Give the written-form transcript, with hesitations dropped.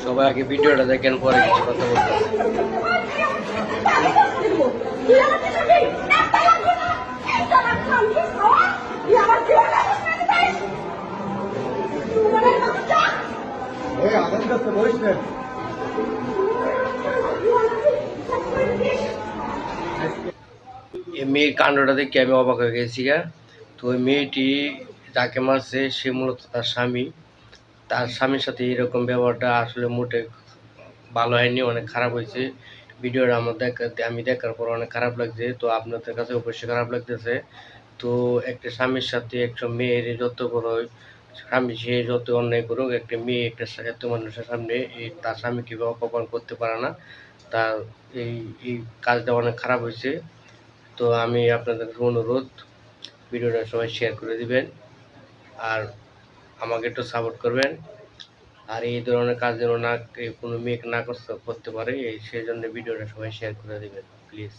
সবাই আগে ভিডিওটা দেখেন, পরে কিছু কথা বলতেছে। এই মেয়ের কাণ্ডটা দেখে আমি অবাক হয়ে গেছি গা। তো ওই মেয়েটি যাকে মারছে সে মূলত তার স্বামী। তার স্বামীর সাথে এরকম ব্যবহারটা আসলে মোটে ভালো হয়নি, অনেক খারাপ হয়েছে। ভিডিওটা আমি দেখার পর অনেক খারাপ লাগছে। তো আপনাদের কাছে অবশ্যই খারাপ লাগতেছে। তো একটা স্বামীর সাথে একটা মেয়ের যত বড় স্বামী, সে যত অন্যায় করুক, একটা মেয়ে একটা এত মানুষের সামনে তার স্বামীকে অপমান করতে পারে না। তার এই এই কাজটা অনেক খারাপ হয়েছে। তো আমি আপনাদের কাছে অনুরোধ, ভিডিওটা সবাই শেয়ার করে দিবেন, আর আমাকে একটু সাপোর্ট করবেন। আর এই ধরনের কাজ যেন না কোনো মেয়ে না করতে পারে, সেই জন্য ভিডিওটা সবাই শেয়ার করে দিবেন প্লিজ।